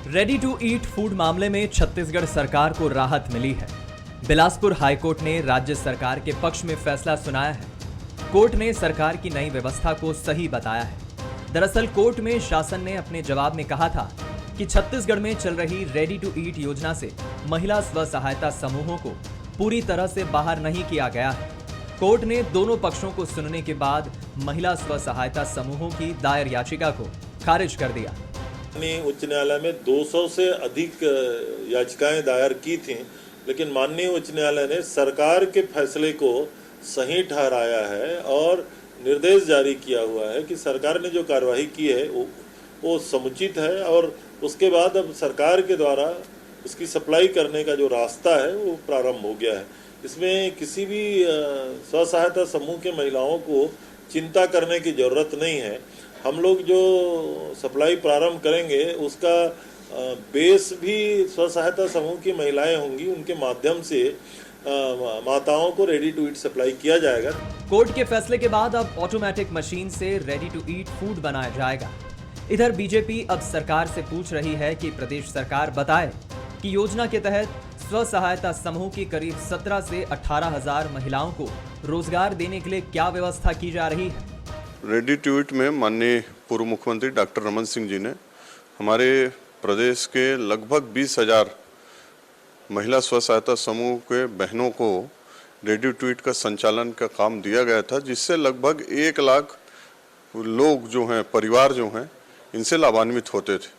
Ready to eat food मामले में छत्तीसगढ़ सरकार को राहत मिली है। बिलासपुर हाईकोर्ट ने राज्य सरकार के पक्ष में फैसला सुनाया है। कोर्ट ने सरकार की नई व्यवस्था को सही बताया है। दरअसल कोर्ट में शासन ने अपने जवाब में कहा था कि छत्तीसगढ़ में चल रही रेडी टू ईट योजना से महिला स्व सहायता समूहों को पूरी तरह से बाहर नहीं किया गया है। कोर्ट ने दोनों पक्षों को सुनने के बाद महिला स्व सहायता समूहों की दायर याचिका को खारिज कर दिया। उच्च न्यायालय में 200 से अधिक याचिकाएं दायर की थीं, लेकिन माननीय उच्च न्यायालय ने सरकार के फैसले को सही ठहराया है और निर्देश जारी किया हुआ है कि सरकार ने जो कार्यवाही की है वो समुचित है और उसके बाद अब सरकार के द्वारा उसकी सप्लाई करने का जो रास्ता है वो प्रारंभ हो गया है। इसमें किसी भी स्व सहायता समूह के महिलाओं को चिंता करने की ज़रूरत नहीं है। हम लोग जो सप्लाई प्रारंभ करेंगे उसका बेस भी स्व सहायता समूह की महिलाएं होंगी, उनके माध्यम से माताओं को रेडी टू ईट सप्लाई किया जाएगा। कोर्ट के फैसले के बाद अब ऑटोमेटिक मशीन से रेडी टू ईट फूड बनाया जाएगा। इधर बीजेपी अब सरकार से पूछ रही है कि प्रदेश सरकार बताए कि योजना के तहत स्व सहायता समूह की करीब 17 से 18,000 महिलाओं को रोजगार देने के लिए क्या व्यवस्था की जा रही है। रेडी टू ईट में माननीय पूर्व मुख्यमंत्री डॉक्टर रमन सिंह जी ने हमारे प्रदेश के लगभग 20,000 महिला स्व सहायता समूह के बहनों को रेडी टू ईट का संचालन का काम दिया गया था, जिससे लगभग 1 लाख लोग जो हैं, परिवार जो हैं, इनसे लाभान्वित होते थे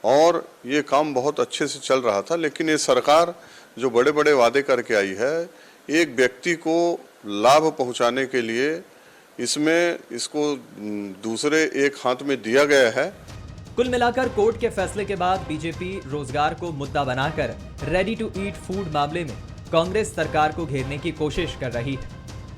और ये काम बहुत अच्छे से चल रहा था। लेकिन ये सरकार जो बड़े बड़े वादे करके आई है, एक व्यक्ति को लाभ पहुंचाने के लिए इसको दूसरे एक हाथ में दिया गया है। कुल मिलाकर कोर्ट के फैसले के बाद बीजेपी रोजगार को मुद्दा बनाकर रेडी टू ईट फूड मामले में कांग्रेस सरकार को घेरने की कोशिश कर रही है।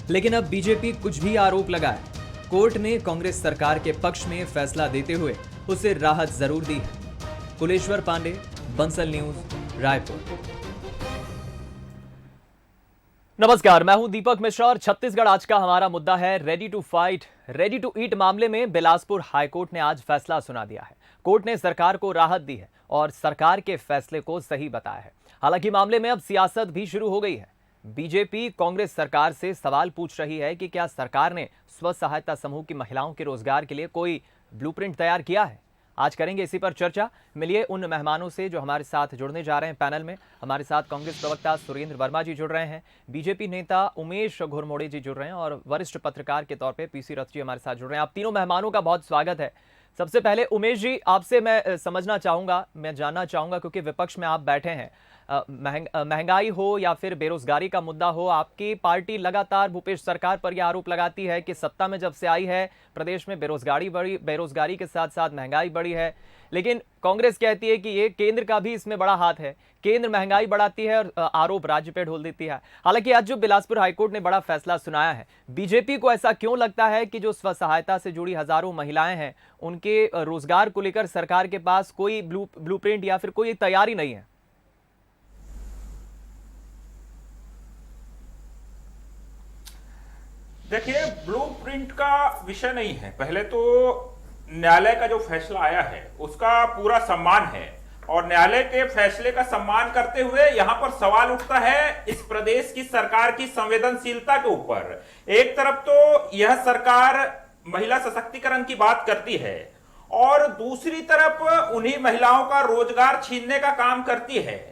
लेकिन अब बीजेपी कुछ भी आरोप लगाए, कोर्ट ने कांग्रेस सरकार के पक्ष में फैसला देते हुए उसे राहत जरूर दी है। कुलेश्वर पांडे, बंसल न्यूज, रायपुर। नमस्कार, मैं हूं दीपक मिश्रा और छत्तीसगढ़ आज का हमारा मुद्दा है ready to fight. Ready to eat मामले में बिलासपुर हाईकोर्ट ने आज फैसला सुना दिया है। कोर्ट ने सरकार को राहत दी है और सरकार के फैसले को सही बताया है। हालांकि मामले में अब सियासत भी शुरू हो गई है। बीजेपी कांग्रेस सरकार से सवाल पूछ रही है कि क्या सरकार ने स्व सहायता समूह की महिलाओं के रोजगार के लिए कोई ब्लूप्रिंट तैयार किया है। आज करेंगे इसी पर चर्चा। मिलिए उन मेहमानों से जो हमारे साथ जुड़ने जा रहे हैं पैनल में। हमारे साथ कांग्रेस प्रवक्ता सुरेंद्र वर्मा जी जुड़ रहे हैं, बीजेपी नेता उमेश घुरमोड़े जी जुड़ रहे हैं और वरिष्ठ पत्रकार के तौर पे पीसी रथ जी हमारे साथ जुड़ रहे हैं। आप तीनों मेहमानों का बहुत स्वागत है। सबसे पहले उमेश जी, आपसे मैं समझना चाहूँगा, मैं जानना चाहूँगा, क्योंकि विपक्ष में आप बैठे हैं, महंगाई हो या फिर बेरोजगारी का मुद्दा हो, आपकी पार्टी लगातार भूपेश सरकार पर यह आरोप लगाती है कि सत्ता में जब से आई है प्रदेश में बेरोजगारी के साथ साथ महंगाई बढ़ी है। लेकिन कांग्रेस कहती है कि ये केंद्र का भी इसमें बड़ा हाथ है, केंद्र महंगाई बढ़ाती है और आरोप राज्य पे ढोल देती है। हालांकि आज जो बिलासपुर हाईकोर्ट ने बड़ा फैसला सुनाया है, बीजेपी को ऐसा क्यों लगता है कि जो स्व सहायता से जुड़ी हजारों महिलाएं हैं, उनके रोजगार को लेकर सरकार के पास कोई ब्लूप्रिंट या फिर कोई तैयारी नहीं है। देखिए, ब्लूप्रिंट का विषय नहीं है। पहले तो न्यायालय का जो फैसला आया है उसका पूरा सम्मान है और न्यायालय के फैसले का सम्मान करते हुए यहां पर सवाल उठता है इस प्रदेश की सरकार की संवेदनशीलता के ऊपर। एक तरफ तो यह सरकार महिला सशक्तिकरण की बात करती है और दूसरी तरफ उन्हीं महिलाओं का रोजगार छीनने का काम करती है।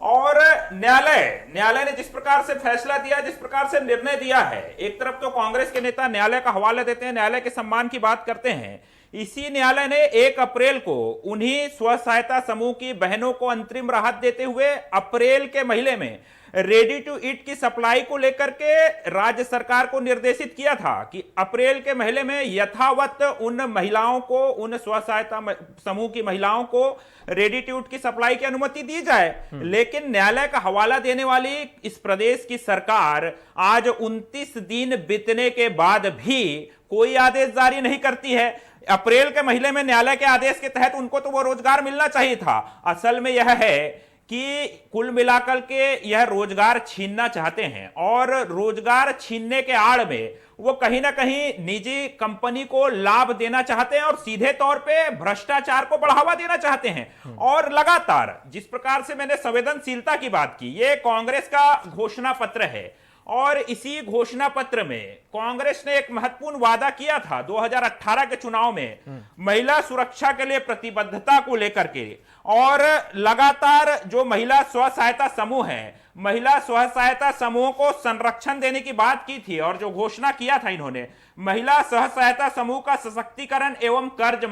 और न्यायालय ने जिस प्रकार से फैसला दिया, जिस प्रकार से निर्णय दिया है, एक तरफ तो कांग्रेस के नेता न्यायालय का हवाला देते हैं, न्यायालय के सम्मान की बात करते हैं। इसी न्यायालय ने 1 अप्रैल को उन्हीं स्व सहायता समूह की बहनों को अंतरिम राहत देते हुए अप्रैल के महीने में रेडी टू ईट की सप्लाई को लेकर के राज्य सरकार को निर्देशित किया था कि अप्रैल के महीने में यथावत उन महिलाओं को, उन स्व सहायता समूह की महिलाओं को रेडी टू ईट की सप्लाई की अनुमति दी जाए। लेकिन न्यायालय का हवाला देने वाली इस प्रदेश की सरकार आज 29 दिन बीतने के बाद भी कोई आदेश जारी नहीं करती है। अप्रैल के महीने में न्यायालय के आदेश के तहत उनको तो वो रोजगार मिलना चाहिए था। असल में यह है कि कुल मिलाकर के यह रोजगार छीनना चाहते हैं और रोजगार छीनने के आड़ में वो कहीं ना कहीं निजी कंपनी को लाभ देना चाहते हैं और सीधे तौर पे भ्रष्टाचार को बढ़ावा देना चाहते हैं। और लगातार जिस प्रकार से मैंने संवेदनशीलता की बात की, ये कांग्रेस का घोषणा पत्र है और इसी घोषणा पत्र में कांग्रेस ने एक महत्वपूर्ण वादा किया था 2018 के चुनाव में महिला सुरक्षा के लिए प्रतिबद्धता को लेकर के। और लगातार जो महिला स्व सहायता समूह है, महिला स्व सहायता समूहों को संरक्षण देने की बात की थी और जो घोषणा किया था इन्होंने, महिला स्व सहायता समूह का सशक्तिकरण एवं कर्ज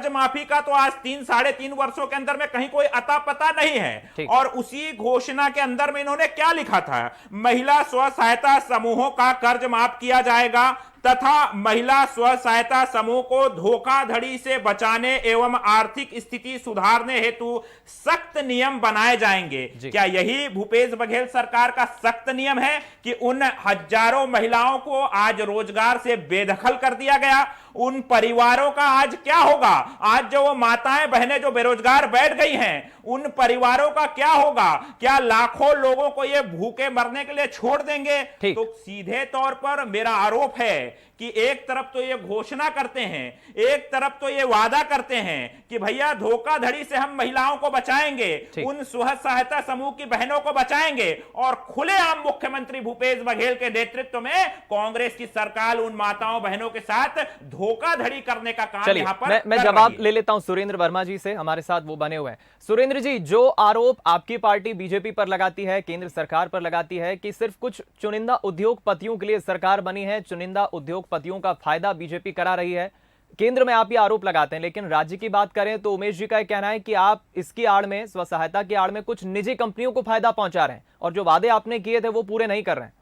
माफी का तो आज 3-3.5 वर्षों के अंदर में कहीं कोई अता पता नहीं है। और उसी घोषणा के अंदर में इन्होंने क्या लिखा था, महिला स्व सहायता समूहों का कर्ज माफ किया जाएगा तथा महिला स्व सहायता समूह को धोखाधड़ी से बचाने एवं आर्थिक स्थिति सुधारने हेतु सख्त नियम बनाए जाएंगे। क्या यही भूपेश बघेल सरकार का सख्त नियम है कि उन हजारों महिलाओं को आज रोजगार से बेदखल कर दिया गया? उन परिवारों का आज क्या होगा? आज जो वो माताएं बहनें जो बेरोजगार बैठ गई हैं, उन परिवारों का क्या होगा? क्या लाखों लोगों को ये भूखे मरने के लिए छोड़ देंगे? तो सीधे तौर पर मेरा आरोप है कि एक तरफ तो ये घोषणा करते हैं, एक तरफ तो ये वादा करते हैं कि भैया धोखाधड़ी से हम महिलाओं को बचाएंगे, उन स्व सहायता समूह की बहनों को बचाएंगे, और खुलेआम मुख्यमंत्री भूपेश बघेल के नेतृत्व में कांग्रेस की सरकार उन माताओं बहनों के साथ धोखाधड़ी करने का काम यहां पर मैं जवाब ले लेता हूं सुरेंद्र वर्मा जी से, हमारे साथ वो बने हुए हैं। सुरेंद्र जी, जो आरोप आपकी पार्टी बीजेपी पर लगाती है, केंद्र सरकार पर लगाती है कि सिर्फ कुछ चुनिंदा उद्योगपतियों के लिए सरकार बनी है, चुनिंदा उद्योगपतियों का फायदा बीजेपी करा रही है, केंद्र में आप ये आरोप लगाते हैं, लेकिन राज्य की बात करें तो उमेश जी का कहना है कि आप इसकी आड़ में, स्व सहायता की आड़ में कुछ निजी कंपनियों को फायदा पहुंचा रहे हैं और जो वादे आपने किए थे वो पूरे नहीं कर रहे हैं।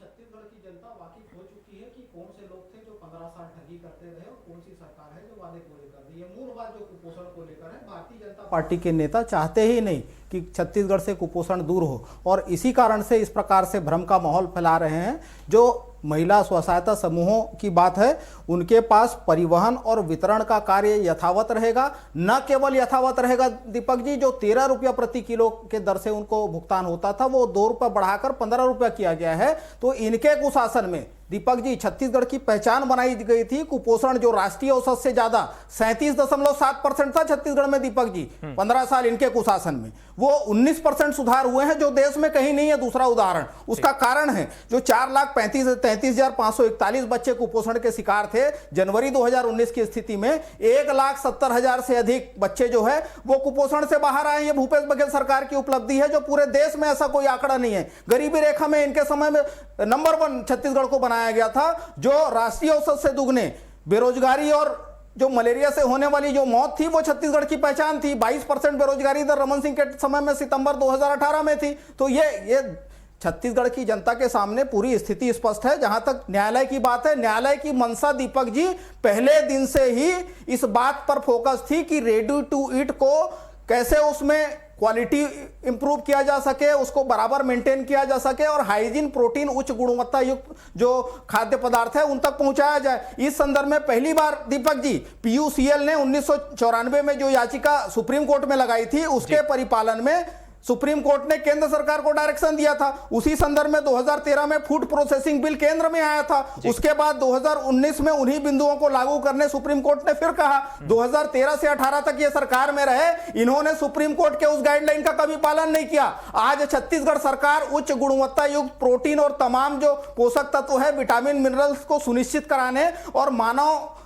छत्तीसगढ़ की जनता वाकिफ हो चुकी है कि कौन से लोग थे जो 15 साल ठगी करते रहे और कौन सी सरकार है जो वादे पूरे कर रही है। मूल बात जो कुपोषण को लेकर है, भारतीय जनता पार्टी के नेता चाहते ही नहीं कि छत्तीसगढ़ से कुपोषण दूर हो और इसी कारण से इस प्रकार से भ्रम का माहौल फैला रहे हैं। जो महिला स्व सहायता समूहों की बात है, उनके पास परिवहन और वितरण का कार्य यथावत रहेगा। न केवल यथावत रहेगा दीपक जी, जो 13 रुपया प्रति किलो के दर से उनको भुगतान होता था वो 2 रुपया बढ़ाकर 15 रुपया किया गया है। तो इनके कुशासन में दीपक जी छत्तीसगढ़ की पहचान बनाई गई थी। कुपोषण जो राष्ट्रीय औसत से ज्यादा 37.7% था छत्तीसगढ़ में दीपक जी 15 साल इनके कुशासन में, वो 19% सुधार हुए हैं जो देश में कहीं नहीं है। दूसरा उदाहरण उसका कारण है जो 4,33,541 बच्चे कुपोषण के शिकार थे जनवरी 2019 की स्थिति में, 1,70,000 से अधिक बच्चे जो है वो कुपोषण से बाहर आए। ये भूपेश बघेल सरकार की उपलब्धि है, जो पूरे देश में ऐसा कोई आंकड़ा नहीं है। गरीबी रेखा में इनके समय में नंबर 1 छत्तीसगढ़ को बनाया गया था, जो राष्ट्रीय औसत से दुगने। बेरोजगारी और जो मलेरिया से होने वाली जो मौत थी वो छत्तीसगढ़ की पहचान थी। 22% बेरोजगारी दर रमन सिंह के समय में सितंबर 2018 में थी। तो ये छत्तीसगढ़ की जनता के सामने पूरी स्थिति स्पष्ट है। जहां तक न्यायालय की बात है, न्यायालय की मंशा दीपक जी पहले दिन से ही इस बात पर फोकस थी कि रेडी टू ईट को कैसे उसमें क्वालिटी इंप्रूव किया जा सके, उसको बराबर मेंटेन किया जा सके और हाइजीन, प्रोटीन, उच्च गुणवत्ता युक्त जो खाद्य पदार्थ है उन तक पहुंचाया जाए। इस संदर्भ में पहली बार दीपक जी PUCL ने 1994 में जो याचिका सुप्रीम कोर्ट में लगाई थी, उसके परिपालन में सुप्रीम कोर्ट ने केंद्र सरकार को डायरेक्शन दिया था। उसी संदर्भ में 2013 में फूड प्रोसेसिंग बिल केंद्र में आया था। उसके बाद 2019 में उन्हीं बिंदुओं को लागू करने सुप्रीम कोर्ट ने फिर कहा। 2013 से 18 तक ये सरकार में रहे, इन्होंने सुप्रीम कोर्ट के उस गाइडलाइन का कभी पालन नहीं किया। आज छत्तीसगढ़ सरकार उच्च गुणवत्ता युक्त प्रोटीन और तमाम जो पोषक तत्व है, विटामिन, मिनरल्स को सुनिश्चित कराने और मानव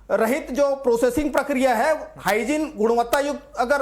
रहित जो प्रोसेसिंग प्रक्रिया है, हाइजीन, गुणवत्ता युक्त अगर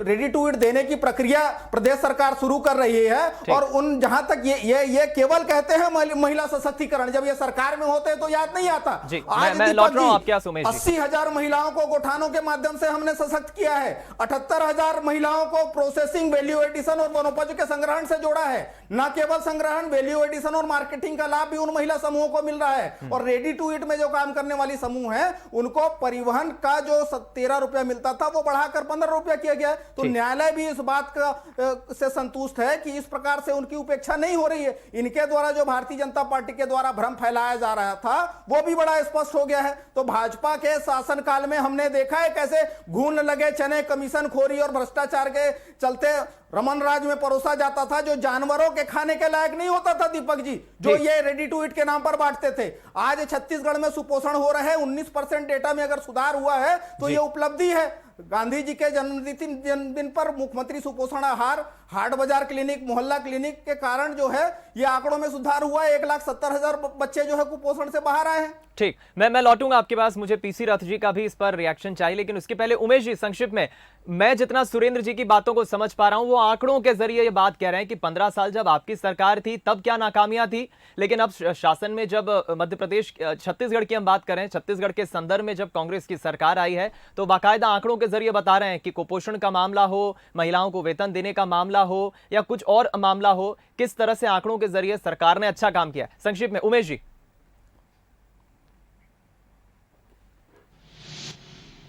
रेडी टू ईट देने की प्रक्रिया प्रदेश सरकार शुरू कर रही है। और उन जहां तक ये केवल कहते हैं महिला सशक्तिकरण, जब ये सरकार में होते हैं तो याद नहीं आता। आज मैं लौट रहा हूं, आप क्या सुमेश जी? 80,000 महिलाओं को गौठानों के माध्यम से हमने सशक्त किया है। 78,000 महिलाओं को प्रोसेसिंग, वैल्यू एडिशन और वनोपज के संग्रहण से जोड़ा है। न केवल संग्रहण, वैल्यू एडिशन और मार्केटिंग का लाभ भी उन महिला समूहों को मिल रहा है। और रेडी टू ईट में जो काम करने वाली समूह है उनको परिवहन का जो 13 रुपया मिलता था वो बढ़ाकर 15 रुपया किया गया है। तो न्यायालय भी इस बात का से संतुष्ट है कि इस प्रकार से उनकी उपेक्षा नहीं हो रही है। इनके द्वारा जो भारतीय जनता पार्टी के द्वारा भ्रम फैलाया जा रहा था वो भी बड़ा स्पष्ट हो गया है। तो भाजपा के शासनकाल में हमने देखा है कैसे घून लगे चने, कमीशन खोरी और भ्रष्टाचार के चलते रमन राज में परोसा जाता था जो जानवरों के खाने के लायक नहीं होता था, दीपक जी, जो ये रेडी टू ईट के नाम पर बांटते थे। आज छत्तीसगढ़ में सुपोषण हो रहा है, 19% डेटा में अगर सुधार हुआ है तो ये उपलब्धि है। गांधी जी के जन्मदिन पर मुख्यमंत्री सुपोषण आहार, हाट बाजार क्लिनिक, मोहल्ला क्लिनिक के कारण जो है ये आंकड़ों में सुधार हुआ है। 1,70,000 बच्चे जो है कुपोषण से बाहर आए हैं। ठीक, मैं लौटूंगा आपके पास, मुझे पीसी रथ जी का भी इस पर रिएक्शन चाहिए, लेकिन उसके पहले उमेश जी संक्षिप्त में, मैं जितना सुरेंद्र जी की बातों को समझ पा रहा हूं वो आंकड़ों के जरिए ये बात कह रहे हैं कि 15 साल जब आपकी सरकार थी तब क्या नाकामियां थी, लेकिन अब शासन में जब मध्य प्रदेश, छत्तीसगढ़ की हम बात करें, छत्तीसगढ़ के संदर्भ में जब कांग्रेस की सरकार आई है तो बाकायदा आंकड़ों के जरिए बता रहे हैं कि कुपोषण का मामला हो, महिलाओं को वेतन देने का मामला हो या कुछ और मामला हो, किस तरह से आंकड़ों के जरिए सरकार ने अच्छा काम किया। संक्षिप्त में उमेश जी।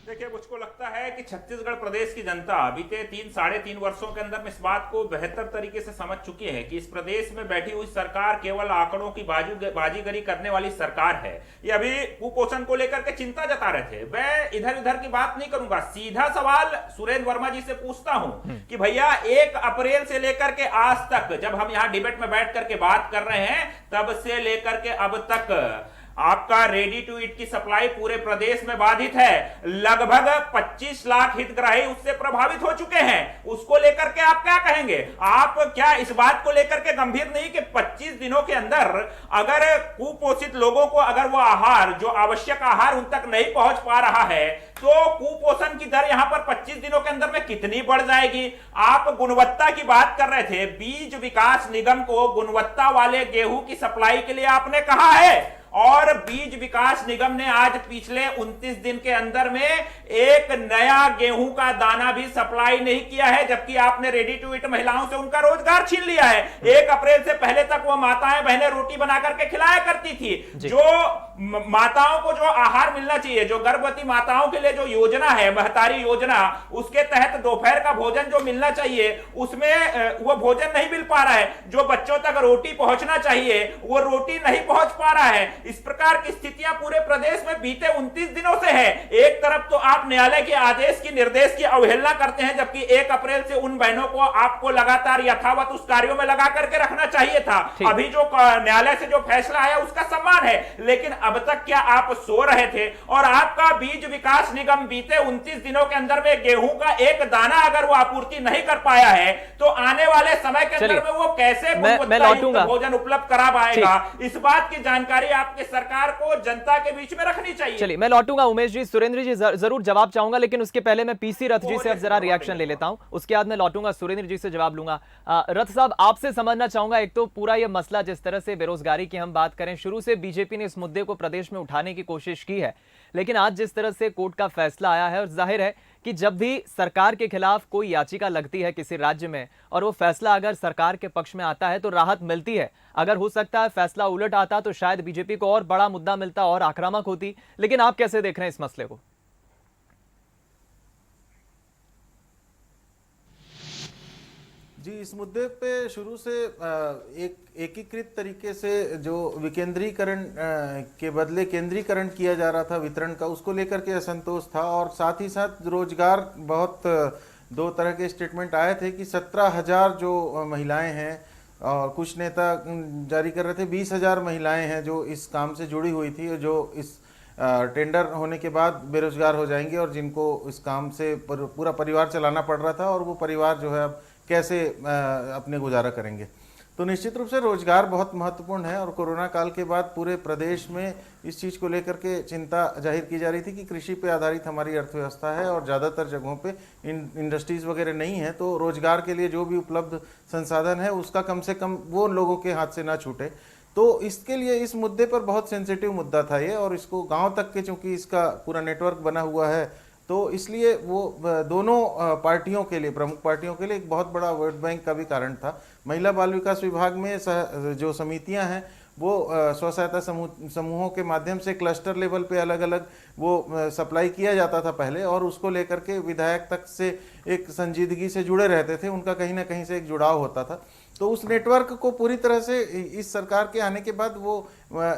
देखिए, मुझको लगता है कि छत्तीसगढ़ प्रदेश की जनता बीते 3-3.5 वर्षों के अंदर में इस बात को बेहतर तरीके से समझ चुकी है कि इस प्रदेश में बैठी हुई सरकार केवल आंकड़ों की बाजीगरी करने वाली सरकार है। ये अभी कुपोषण को लेकर के चिंता जता रहे थे। मैं इधर उधर की बात नहीं करूंगा, सीधा सवाल सुरेंद्र वर्मा जी से पूछता हूं कि भैया 1 अप्रैल से लेकर के आज तक, जब हम यहाँ डिबेट में बैठ करके बात कर रहे हैं, तब से लेकर के अब तक आपका रेडी टू ईट की सप्लाई पूरे प्रदेश में बाधित है। लगभग 25 लाख हितग्राही उससे प्रभावित हो चुके हैं। उसको लेकर के आप क्या कहेंगे? आप क्या इस बात को लेकर के गंभीर नहीं कि 25 दिनों के अंदर अगर कुपोषित लोगों को अगर वो आहार, जो आवश्यक आहार उन तक नहीं पहुंच पा रहा है, तो कुपोषण की दर यहां पर 25 दिनों के अंदर में कितनी बढ़ जाएगी? आप गुणवत्ता की बात कर रहे थे, बीज विकास निगम को गुणवत्ता वाले गेहूं की सप्लाई के लिए आपने कहा है, और बीज विकास निगम ने आज पिछले 29 दिन के अंदर में एक नया गेहूं का दाना भी सप्लाई नहीं किया है, जबकि आपने रेडी टू ईट महिलाओं से उनका रोजगार छीन लिया है। 1 अप्रैल से पहले तक वो माताएं बहनें रोटी बना करके खिलाया करती थी। जो माताओं को जो आहार मिलना चाहिए, जो गर्भवती माताओं के लिए जो योजना है, महतारी योजना, उसके तहत दोपहर का भोजन जो मिलना चाहिए उसमें वो भोजन नहीं मिल पा रहा है। जो बच्चों तक रोटी पहुंचना चाहिए वो रोटी नहीं पहुंच पा रहा है। इस प्रकार की स्थितियां पूरे प्रदेश में बीते 29 दिनों से है। एक तरफ तो आप न्यायालय के आदेश की, निर्देश की अवहेलना करते हैं, जबकि 1 अप्रैल से उन बहनों को आपको लगातार यथावत उस कार्यों में लगा करके रखना चाहिए था। अभी जो न्यायालय से जो फैसला आया उसका सम्मान है, लेकिन अब तक क्या आप सो रहे थे? और आपका बीज विकास निगम बीते 29 दिनों के अंदर में गेहूं का एक दाना अगर वो आपूर्ति नहीं कर पाया है, तो आने वाले समय के अंदर में वो कैसे गुणवत्तायुक्त भोजन उपलब्ध करा पाएगा? इस बात की जानकारी आपके सरकार को जनता के बीच में रखनी चाहिए। चलिए, मैं लौटूंगा उमेश जी, सुरेंद्र जी जरूर जवाब चाहूंगा, लेकिन उसके पहले मैं पीसी रथ जी से अब जरा रिएक्शन ले लेता हूं, उसके बाद मैं लौटूंगा सुरेंद्र जी से जवाब लूंगा। रथ साहब, आपसे समझना चाहूंगा, एक तो पूरा ये मसला, जिस तरह से बेरोजगारी की हम बात करें, शुरू से बीजेपी ने इस मुद्दे को प्रदेश में उठाने की कोशिश की है, लेकिन आज जिस तरह से कोर्ट का फैसला आया है, और जाहिर है कि जब भी सरकार के खिलाफ कोई याचिका लगती है किसी राज्य में और वो फैसला अगर सरकार के पक्ष में आता है तो राहत मिलती है। अगर हो सकता है फैसला उलट आता तो शायद बीजेपी को और बड़ा मुद्दा मिलता और आक्रामक होती। लेकिन आप कैसे देख रहे हैं इस मसले को? जी, इस मुद्दे पे शुरू से एक एकीकृत तरीके से जो विकेंद्रीकरण के बदले केंद्रीकरण किया जा रहा था वितरण का, उसको लेकर के असंतोष था। और साथ ही साथ रोजगार, बहुत 2 तरह के स्टेटमेंट आए थे कि 17,000 जो महिलाएं हैं, और कुछ नेता जारी कर रहे थे 20,000 महिलाएं हैं जो इस काम से जुड़ी हुई थी, जो इस टेंडर होने के बाद बेरोजगार हो जाएंगे, और जिनको इस काम से पूरा परिवार चलाना पड़ रहा था, और वो परिवार जो है अब कैसे अपने गुजारा करेंगे। तो निश्चित रूप से रोजगार बहुत महत्वपूर्ण है, और कोरोना काल के बाद पूरे प्रदेश में इस चीज़ को लेकर के चिंता जाहिर की जा रही थी कि कृषि पे आधारित हमारी अर्थव्यवस्था है और ज़्यादातर जगहों पे इंडस्ट्रीज़ वगैरह नहीं है, तो रोजगार के लिए जो भी उपलब्ध संसाधन है उसका कम से कम वो लोगों के हाथ से ना छूटे। तो इसके लिए इस मुद्दे पर बहुत सेंसिटिव मुद्दा था ये, और इसको गाँव तक के चूँकि इसका पूरा नेटवर्क बना हुआ है, तो इसलिए वो दोनों पार्टियों के लिए, प्रमुख पार्टियों के लिए एक बहुत बड़ा वोट बैंक का भी कारण था। महिला बाल विकास विभाग में जो समितियां हैं वो स्व सहायता समूहों के माध्यम से क्लस्टर लेवल पे अलग अलग वो सप्लाई किया जाता था पहले, और उसको लेकर के विधायक तक से एक संजीदगी से जुड़े रहते थे, उनका कहीं ना कहीं से एक जुड़ाव होता था। तो उस नेटवर्क को पूरी तरह से इस सरकार के आने के बाद वो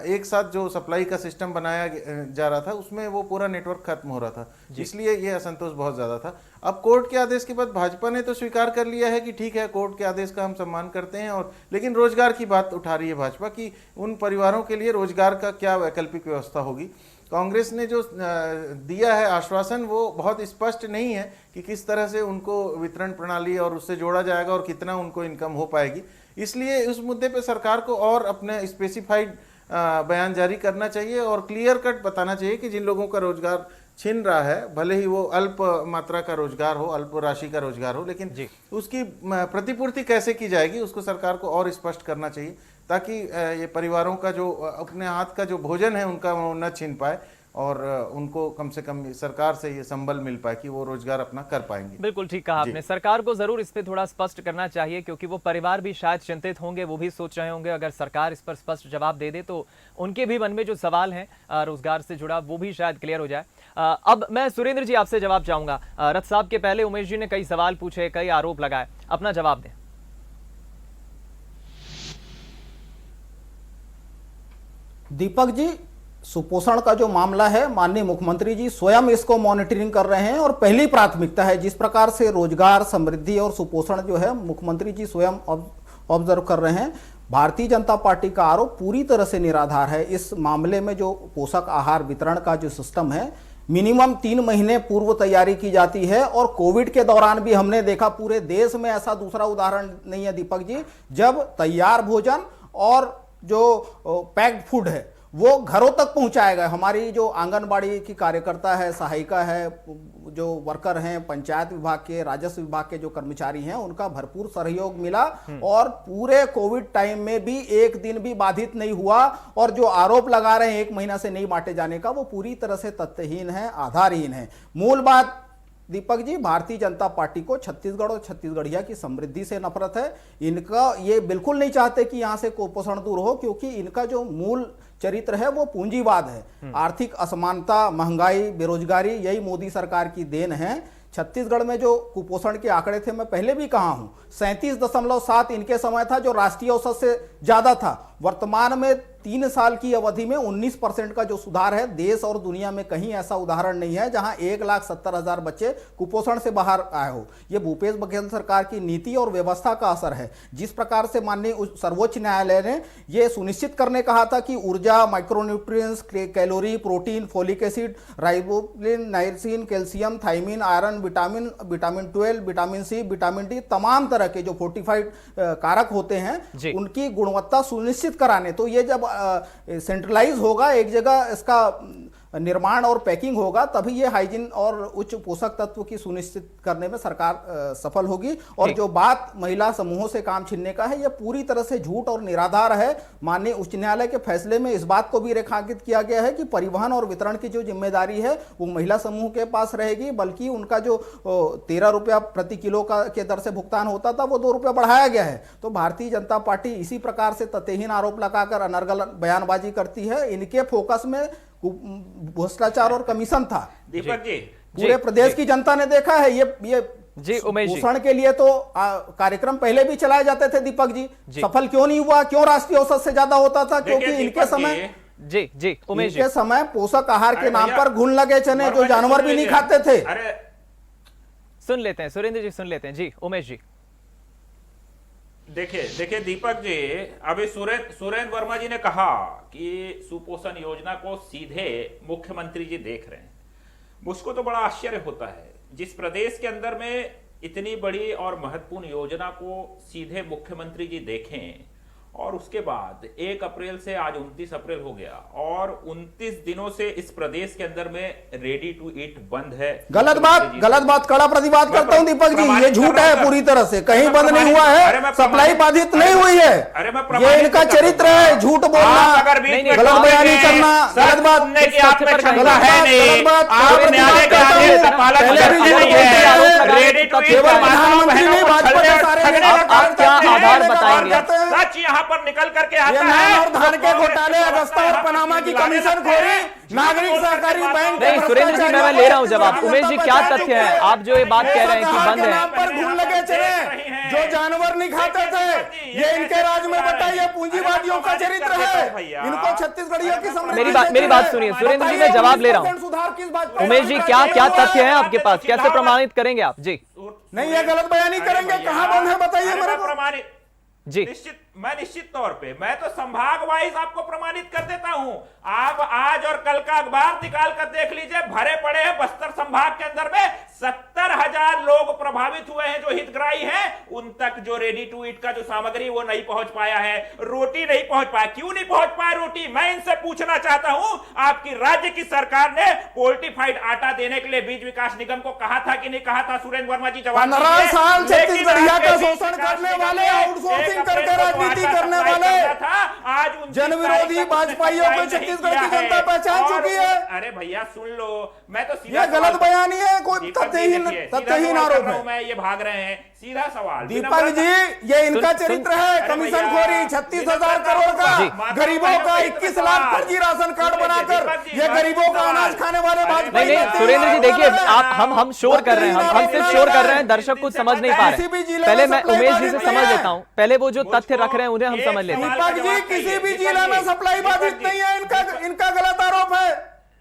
एक साथ जो सप्लाई का सिस्टम बनाया जा रहा था उसमें वो पूरा नेटवर्क खत्म हो रहा था, इसलिए ये असंतोष बहुत ज्यादा था। अब कोर्ट के आदेश के बाद भाजपा ने तो स्वीकार कर लिया है कि ठीक है, कोर्ट के आदेश का हम सम्मान करते हैं, और लेकिन रोजगार की बात उठा रही है भाजपा कि उन परिवारों के लिए रोजगार का क्या वैकल्पिक व्यवस्था होगी। कांग्रेस ने जो दिया है आश्वासन वो बहुत स्पष्ट नहीं है कि किस तरह से उनको वितरण प्रणाली और उससे जोड़ा जाएगा और कितना उनको इनकम हो पाएगी। इसलिए उस मुद्दे पे सरकार को और अपने स्पेसिफाइड बयान जारी करना चाहिए और क्लियर कट बताना चाहिए कि जिन लोगों का रोजगार छिन रहा है, भले ही वो अल्प मात्रा का रोजगार हो, अल्प राशि का रोजगार हो, लेकिन उसकी प्रतिपूर्ति कैसे की जाएगी उसको सरकार को और स्पष्ट करना चाहिए, ताकि ये परिवारों का जो अपने हाथ का जो भोजन है उनका वो न छीन पाए और उनको कम से कम सरकार से ये संबल मिल पाए कि वो रोजगार अपना कर पाएंगे। बिल्कुल ठीक कहा आपने। सरकार को जरूर इस पे थोड़ा स्पष्ट करना चाहिए, क्योंकि वो परिवार भी शायद चिंतित होंगे, वो भी सोच रहे होंगे अगर सरकार इस पर स्पष्ट जवाब दे दे तो उनके भी मन में जो सवाल है रोजगार से जुड़ा वो भी शायद क्लियर हो जाए। अब मैं सुरेंद्र जी आपसे जवाब चाहूंगा। रथ साहब के पहले उमेश जी ने कई सवाल पूछे, कई आरोप लगाए, अपना जवाब दें। दीपक जी, सुपोषण का जो मामला है, माननीय मुख्यमंत्री जी स्वयं इसको मॉनिटरिंग कर रहे हैं और पहली प्राथमिकता है। जिस प्रकार से रोजगार, समृद्धि और सुपोषण जो है मुख्यमंत्री जी स्वयं ऑब्जर्व कर रहे हैं। भारतीय जनता पार्टी का आरोप पूरी तरह से निराधार है। इस मामले में जो पोषक आहार वितरण का जो सिस्टम है, मिनिमम 3 महीने पूर्व तैयारी की जाती है, और कोविड के दौरान भी हमने देखा, पूरे देश में ऐसा दूसरा उदाहरण नहीं है दीपक जी, जब तैयार भोजन और जो पैक्ड फूड है वो घरों तक पहुंचाया गया। हमारी जो आंगनबाड़ी की कार्यकर्ता है, सहायिका है, जो वर्कर हैं, पंचायत विभाग के, राजस्व विभाग के जो कर्मचारी हैं, उनका भरपूर सहयोग मिला और पूरे कोविड टाइम में भी एक दिन भी बाधित नहीं हुआ। और जो आरोप लगा रहे हैं 1 महीना से नहीं बांटे जाने का, वो पूरी तरह से तथ्यहीन है, आधारहीन है। मूल बात दीपक जी, भारतीय जनता पार्टी को छत्तीसगढ़ और छत्तीसगढ़िया की समृद्धि से नफरत है। इनका ये बिल्कुल नहीं चाहते कि यहां से कुपोषण दूर हो, क्योंकि इनका जो मूल चरित्र है वो पूंजीवाद है। आर्थिक असमानता, महंगाई, बेरोजगारी, यही मोदी सरकार की देन है। छत्तीसगढ़ में जो कुपोषण के आंकड़े थे, मैं पहले भी कहा हूं, 37.7 इनके समय था, जो राष्ट्रीय औसत से ज्यादा था। वर्तमान में 3 साल की अवधि में 19% का जो सुधार है, देश और दुनिया में कहीं ऐसा उदाहरण नहीं है जहां 1,70,000 बच्चे कुपोषण से बाहर आए हो। ये भूपेश बघेल सरकार की नीति और व्यवस्था का असर है। जिस प्रकार से माननीय सर्वोच्च न्यायालय ने यह सुनिश्चित करने कहा था कि ऊर्जा, micronutrients, calorie, protein, folic acid, riboflavin, niacin, calcium, thiamine, iron, vitamin 12, vitamin C, vitamin D, तमाम तरह के जो फोर्टिफाइड कारक होते हैं, उनकी गुणवत्ता सुनिश्चित कराने, तो ये जब सेंट्रलाइज होगा, एक जगह इसका निर्माण और पैकिंग होगा, तभी ये हाइजीन और उच्च पोषक तत्व की सुनिश्चित करने में सरकार सफल होगी। और जो बात महिला समूहों से काम छीनने का है, ये पूरी तरह से झूठ और निराधार है। माननीय उच्च न्यायालय के फैसले में इस बात को भी रेखांकित किया गया है कि परिवहन और वितरण की जो जिम्मेदारी है वो महिला समूह के पास रहेगी, बल्कि उनका जो 13 रुपया प्रति किलो का के दर से भुगतान होता था, वो 2 रुपया बढ़ाया गया है। तो भारतीय जनता पार्टी इसी प्रकार से तथ्यहीन आरोप लगाकर अनर्गल बयानबाजी करती है। इनके फोकस में भ्रष्टाचार और कमीशन था। दीपक जी, पूरे प्रदेश की जनता ने देखा है। ये जी उमेश जी, पोषण के लिए तो कार्यक्रम पहले भी चलाए जाते थे दीपक जी, सफल क्यों नहीं हुआ? क्यों राष्ट्रीय औसत से ज्यादा होता था? क्योंकि इनके समय जी उमेश इनके समय पोषक आहार के नाम पर घुन लगे चने जो जानवर भी नहीं खाते थे। अरे सुन लेते हैं सुरेंद्र जी, सुन लेते हैं जी उमेश जी। देखिए दीपक जी, अभी सुरेंद्र वर्मा जी ने कहा कि सुपोषण योजना को सीधे मुख्यमंत्री जी देख रहे हैं। मुझको तो बड़ा आश्चर्य होता है, जिस प्रदेश के अंदर में इतनी बड़ी और महत्वपूर्ण योजना को सीधे मुख्यमंत्री जी देखें, और उसके बाद 1 अप्रैल से आज 29 अप्रैल हो गया और 29 दिनों से इस प्रदेश के अंदर में रेडी टू ईट बंद है। गलत बात कड़ा प्रतिवाद करता हूं दीपक जी, ये झूठ है पूरी तरह से, कहीं बंद नहीं हुआ है, सप्लाई बाधित नहीं हुई है। ये इनका चरित्र है, झूठ बोलना, गलत बयानी करना, गलत बात, आप क्या आधार बताएंगे दिया। सच यहाँ पर निकल करके आता नान है और धान के घोटाले, अगस्ता और पनामा की कमीशन खोरी, नागरिक सहकारी बैंक। नहीं सुरेंद्र जी, मैं ले रहा हूं जवाब। उमेश जी, क्या तथ्य है? आप जो ये बात कह रहे हैं कि बंद है, नाम पर घूम लगे चले, जो जानवर नहीं खाते थे, ये इनके राज में बताइए पूंजीवादियों का चरित्र है। इनको छत्तीसगढ़ियों की समृद्धि मेरी बात सुनिए सुरेंद्र जी, मैं जवाब ले रहा हूं। सुधार किस बात पर? उमेश जी, क्या तथ्य है आपके पास? कैसे प्रमाणित करेंगे आप? जी नहीं, ये गलत बयानी करेंगे, कहां बंद है बताइए मेरे को। प्रमाणित जी निश्चित तौर पे मैं तो संभाग वाइज आपको प्रमाणित कर देता हूं। आप आज और कल का अखबार निकाल कर देख लीजिए, भरे पड़े हैं बस्तर संभाग के अंदर में 70,000 लोग प्रभावित हुए हैं जो हितग्राही हैं, उन तक जो रेडी टू ईट का जो सामग्री वो नहीं पहुंच पाया है, रोटी नहीं पहुंच पाया। क्यों नहीं पहुंच पाया रोटी? मैं इनसे पूछना चाहता हूं, आपकी राज्य की सरकार ने पोल्ट्रीफाइड आटा देने के लिए बीज विकास निगम को कहा था कि नहीं कहा था? सुरेंद्र वर्मा जी जवाब 15 साल छत्तीसगढ़िया का शोषण करने वाले, आउटसोर्सिंग करके राजनीति करने वाले, आज जनविरोधी भाजपाइयों को छत्तीसगढ़ की जनता पहचान चुकी है। अरे भैया सुन लो, मैं तो ये गलत बयानी है, कोई तथ्यहीन आरोप है। मैं ये भाग रहे हैं, सीधा सवाल। दीपक जी, ये इनका चरित्र है, कमीशन खोरी, 36,000 करोड़ का, गरीबों का 21 लाख फर्जी राशन कार्ड बनाकर ये गरीबों का अनाज खाने वाले भाजपा। नहीं सुरेंद्र जी, देखिए आप हम शोर कर रहे हैं, हम सिर्फ शोर कर रहे हैं, दर्शक कुछ समझ नहीं पा रहे। पहले मैं उमेश जी से समझ लेता हूं, पहले वो जो तथ्य रख रहे हैं उन्हें हम समझ लेते हैं। दीपक जी, किसी भी जिले में सप्लाई बाधित नहीं है, इनका गलत आरोप है।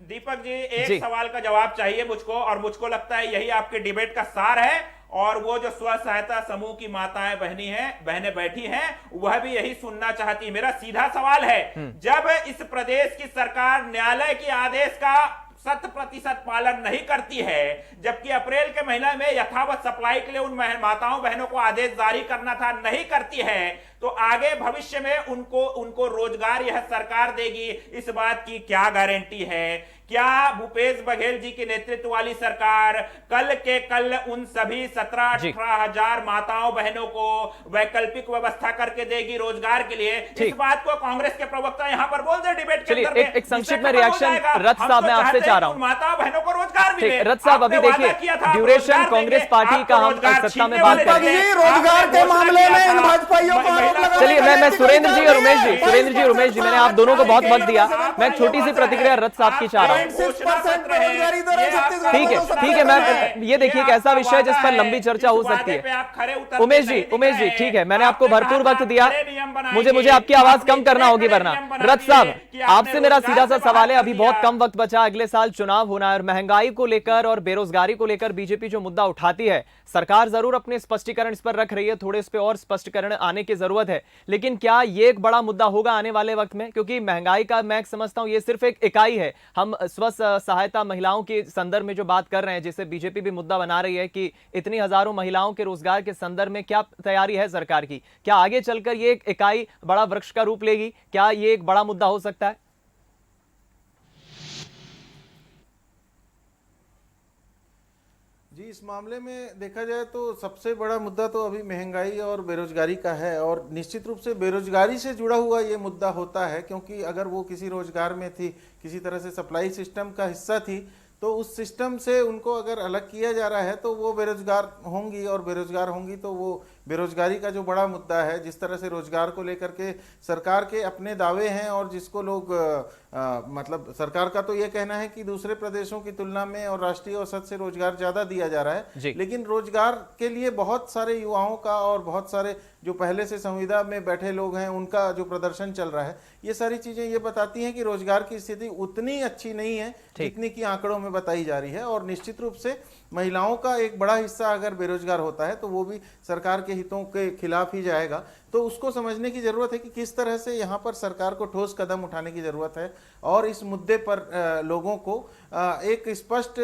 दीपक जी, एक सवाल का जवाब चाहिए मुझको, और मुझको लगता है यही आपके डिबेट का सार है, और वो जो स्व सहायता समूह की माताएं बहनें बैठी हैं, वह भी यही सुनना चाहती। मेरा सीधा सवाल है, जब इस प्रदेश की सरकार न्यायालय के आदेश का 100% पालन नहीं करती है, जबकि अप्रैल के महीने में यथावत सप्लाई के लिए उन माताओं बहनों को आदेश जारी करना था, नहीं करती है, तो आगे भविष्य में उनको रोजगार यह सरकार देगी, इस बात की क्या गारंटी है? क्या भूपेश बघेल जी के नेतृत्व वाली सरकार कल के कल उन सभी 17-18 हजार माताओं बहनों को वैकल्पिक व्यवस्था करके देगी रोजगार के लिए? इस बात को कांग्रेस के प्रवक्ता यहां पर बोल दे डिबेट के अंदर में। एक संक्षिप्त में रिएक्शन रथ साहब मैं आपसे चाह रहा हूं। माताओं बहनों को रोजगार मिले। रथ साहब, अभी देखिए ड्यूरेशन कांग्रेस पार्टी का हम सत्ता में बात कर रहे हैं, रोजगार के मामले में इन भाजपाइयों को आरोप लगा। चलिए मैं सुरेंद्र जी और उमेश जी, मैंने आप दोनों को बहुत वक्त दिया, मैं एक छोटी सी प्रतिक्रिया रथ साहब की चाह रहा हूं। ठीक है, मैं ये देखिए एक ऐसा विषय जिस पर लंबी चर्चा हो सकती है। उमेश जी ठीक है, मैंने आपको भरपूर वक्त दिया, मुझे आपकी आवाज कम करना होगी वरना। रथ साहब, आपसे मेरा सीधा सा सवाल है, अभी बहुत कम वक्त बचा, अगले साल चुनाव होना है, और महंगाई को लेकर और बेरोजगारी को लेकर बीजेपी जो मुद्दा उठाती है, सरकार जरूर अपने स्पष्टीकरण इस पर रख रही है, थोड़े इस पे और स्पष्टीकरण आने की जरूरत है, लेकिन क्या ये एक बड़ा मुद्दा होगा आने वाले वक्त में? क्योंकि महंगाई का मैं समझता हूं ये सिर्फ एक इकाई है, हम स्व सहायता महिलाओं के संदर्भ में जो बात कर रहे हैं, जिसे बीजेपी भी मुद्दा बना रही है कि इतनी हजारों महिलाओं के रोजगार के संदर्भ में क्या तैयारी है सरकार की? क्या आगे चलकर ये एक इकाई बड़ा वृक्ष का रूप लेगी? क्या ये एक बड़ा मुद्दा हो सकता है? जी, इस मामले में देखा जाए तो सबसे बड़ा मुद्दा तो अभी महंगाई और बेरोजगारी का है, और निश्चित रूप से बेरोजगारी से जुड़ा हुआ ये मुद्दा होता है, क्योंकि अगर वो किसी रोजगार में थी, किसी तरह से सप्लाई सिस्टम का हिस्सा थी, तो उस सिस्टम से उनको अगर अलग किया जा रहा है तो वो बेरोजगार होंगी, और बेरोजगार होंगी तो वो बेरोजगारी का जो बड़ा मुद्दा है, जिस तरह से रोजगार को लेकर के सरकार के अपने दावे हैं, और जिसको लोग मतलब सरकार का तो ये कहना है कि दूसरे प्रदेशों की तुलना में और राष्ट्रीय औसत से रोजगार ज्यादा दिया जा रहा है, लेकिन रोजगार के लिए बहुत सारे युवाओं का और बहुत सारे जो पहले से संविदा में बैठे लोग हैं उनका जो प्रदर्शन चल रहा है, ये सारी चीजें ये बताती हैं कि रोजगार की स्थिति उतनी अच्छी नहीं है जितनी की आंकड़ों में बताई जा रही है। और निश्चित रूप से महिलाओं का एक बड़ा हिस्सा अगर बेरोजगार होता है तो वो भी सरकार के हितों के खिलाफ ही जाएगा, तो उसको समझने की जरूरत है कि किस तरह से यहाँ पर सरकार को ठोस कदम उठाने की जरूरत है, और इस मुद्दे पर लोगों को एक स्पष्ट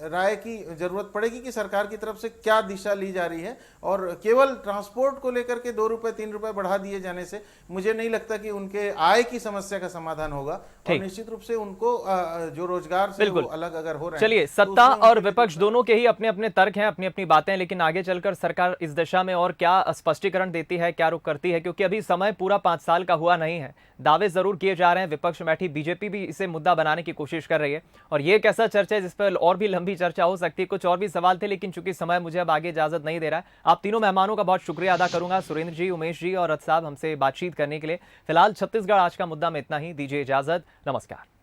राय की जरूरत पड़ेगी कि सरकार की तरफ से क्या दिशा ली जा रही है। और केवल ट्रांसपोर्ट को लेकर के 2 रुपए 3 रुपए बढ़ा दिए जाने से मुझे नहीं लगता कि उनके आय की समस्या का समाधान होगा, और निश्चित रूप से उनको जो रोजगार से वो अलग अगर हो रहे हैं। चलिए, सत्ता और विपक्ष दोनों के ही अपने अपने तर्क हैं, अपनी अपनी बातें, लेकिन आगे चलकर सरकार इस दिशा में और क्या स्पष्टीकरण देती है, क्या रुख करती है, क्योंकि अभी समय पूरा 5 साल का हुआ नहीं है। दावे जरूर किए जा रहे हैं, विपक्ष विपक्ष में बैठी बीजेपी भी इसे मुद्दा बनाने की कोशिश कर रही है और ये एक ऐसा चर्चा है जिस पर और भी लंबी चर्चा हो सकती है। कुछ और भी सवाल थे लेकिन चूंकि समय मुझे अब आगे इजाजत नहीं दे रहा है। आप तीनों मेहमानों का बहुत शुक्रिया अदा करूंगा, सुरेंद्र जी, उमेश जी और रथ साहब, हमसे बातचीत करने के लिए। फिलहाल छत्तीसगढ़ आज का मुद्दा में इतना ही। दीजिए इजाजत, नमस्कार।